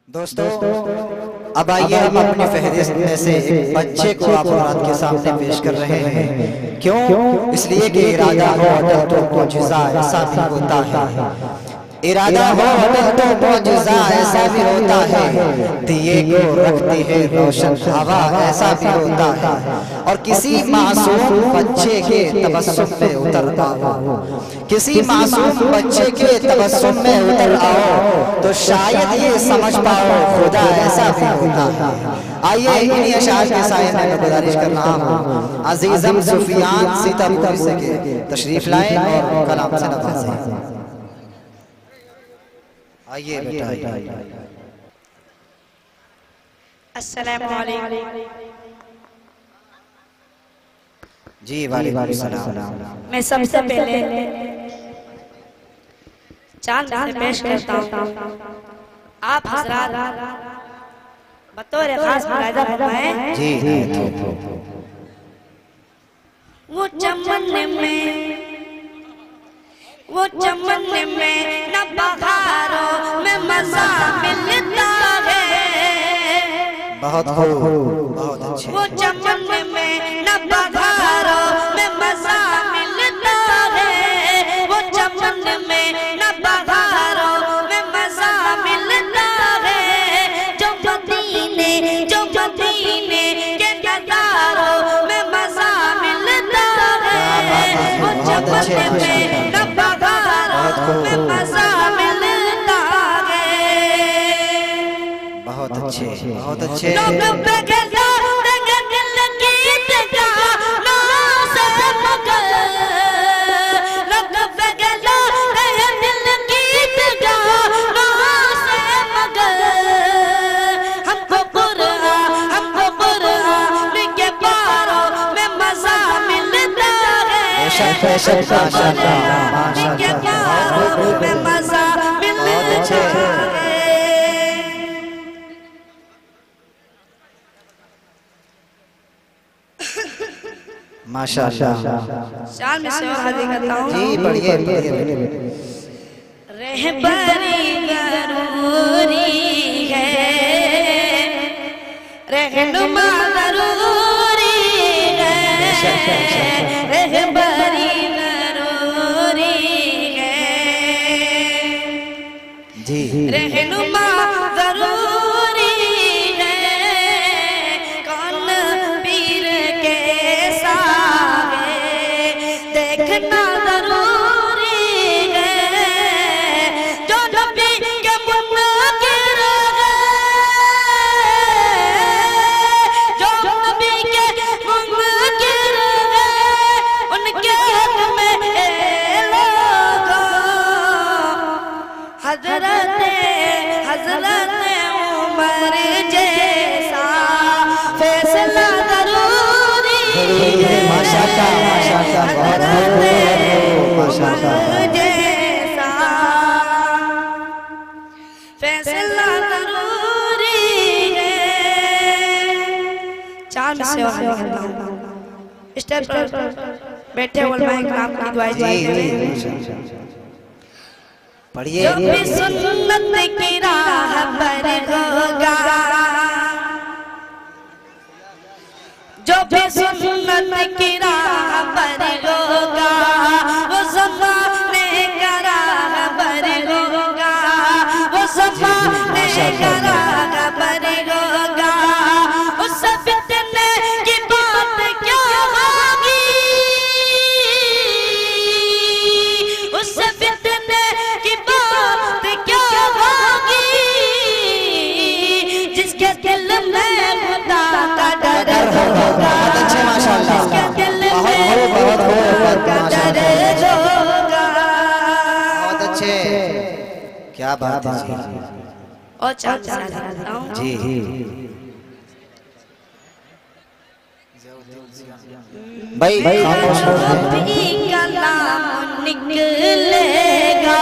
दोस्तों अब आइए हम अपनी फहरिस्त में से एक बच्चे को आप औरत के सामने पेश कर रहे हैं। क्यों? इसलिए कि इरादा हो अटल तो मौजज़ा ऐसा भी होता है। इरादा हो अटल तो मौजज़ा ऐसा भी होता है। दिए को रखती है रोशन हवा ऐसा भी होता है। और किसी मासूम बच्चे के तबस्सुम में उतर आओ, किसी मासूम बच्चे के तबस्सुम में उतर आओ तो शायद ये समझ पाओ खुदा ऐसा भी होता है। आइए इन्हीं अशार के साए में मैं गुजारिश कर रहा हूँ अजीजम सुफियान सीतापुर से के तशरीफ लाएं और कलाम से नवाजें। आइए बेटा। अस्सलामु अलैकुम। जी वालेकुम सलाम। मैं सबसे पहले चांद पेश करता हूँ। आप हज़रात बतौर खास मुलाहिज़ा फरमाएं। जी वो चमन में न बहारों में मज़ा मिलता है। बहुत खूब, बहुत अच्छे। वो चमन में न बहारों में मज़ा मिलता है। वो चमन में न बहारों में मज़ा मिलता है। जो मदीने के नज़ारों में मज़ा मिलता है। वो चमन में में मज़ा मिलता है। बहुत अच्छे, बहुत अच्छे। माशाअल्लाह। शान में से हाजिर करता हूँ। जी बढ़िया। रहबरी जरूरी है, रहनुमा जरूरी है, रहबरी जरूरी है जी, रहनुमा जरूरी है। कौन पीर के सागे देखना जरूरी है। जो नबी के मुनकिर है, जो नबी के मुनकिर है, उनके हक में लोगों हज़रत उमर जैसा फैसला जरूरी है। माशाअल्लाह, हज़रत जैसा फैसला जरूरी है। चांद से स्टेज पर बैठे उलमाए किराम की दुआएं चाहिए। पढ़िए। जो भी सुन्नत की राह पर होगा, जो भी सुन्नत की राह पर होगा, वो ज़माने का राह पर होगा, वो ज़माने का राह पर होगा। उस फितने की बात क्या होगी, उस फितने की बात क्या होगी, जिसके दिल में खुदा का डर होगा, जिसके दिल में खुदा का डर होगा। बहुत अच्छे, क्या बात है और चांद जी। भाई कलाम निकलेगा,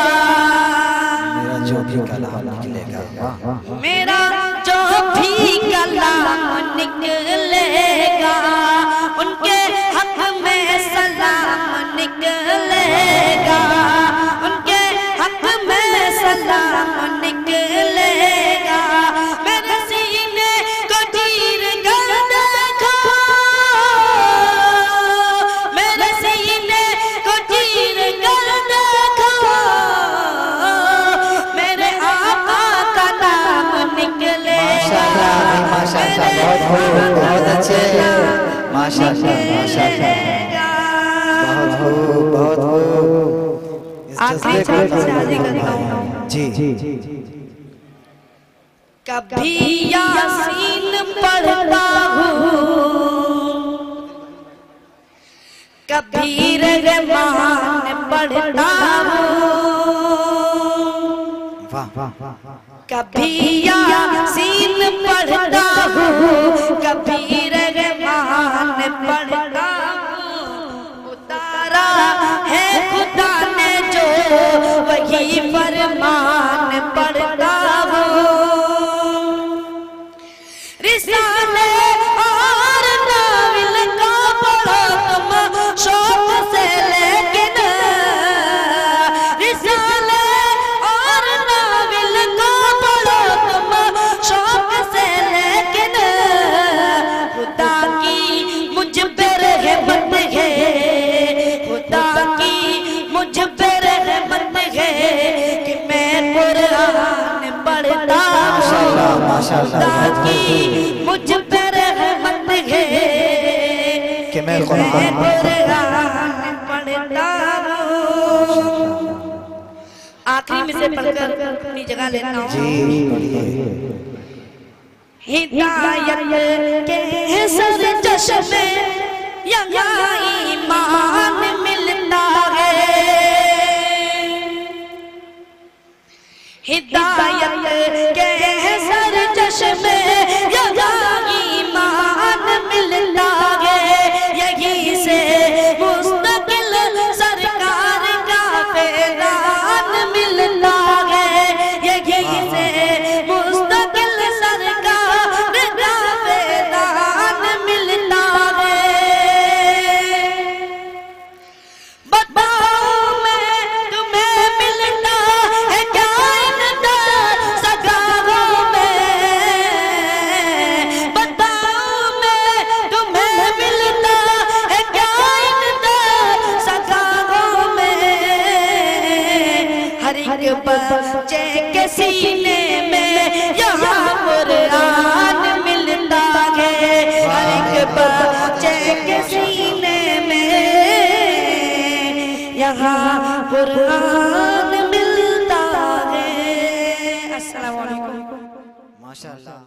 मेरा जो भी कलाम निकलेगा, मेरा जो भी कलाम निकलेगा, उनके हक में सलाम निकलेगा, उनके हक में सलाम निकलेगा। माशाल्लाह माशाल्लाह, बहुत खूब बहुत खूब। इस जज्बे को शादी करता हूँ जी। कभी यासीन पढ़ता हूँ, कभी रहमान पढ़ता हूँ, कभी यासीन पढ़ता हूँ, कभी रहमान पढ़ता हूँ। उतारा है खुदा ने जो वही फरमान पढ़ता हूँ। रिसाले और नाविल का पढ़ो तुम शौक से, लेकिन रिसाले और नाविल का पढ़ो तुम शौक से, लेकिन खुदा की मुझ पे रहमत है, खुदा की मुझ पे रहमत है कि मैं कुरान पढ़ता हूँ। खुदा की मुझ पे रहमत है कि मैं कुरान पढ़ता हूँ। आखिरी में से पढ़कर अपनी जगह लेता हूँ। हिदायत के सर चश्मे यहाँ ईमान मिलता है, हिदायत के सर चश्मे यहाँ ईमान मिलता है। यहीं से मुस्तकिल सरकार का फैज़ान मिलता है, यहीं से मुस्तकिल सरकार का फैज़ान मिलता है। बताओ मैं तुम्हें मिलता है क्या बच्चे के सीने में यहाँ कुरान मिलता है, हर एक बच्चे के सीने में यहाँ कुरान मिलता है। अस्सलाम वालेकुम। माशाल्लाह।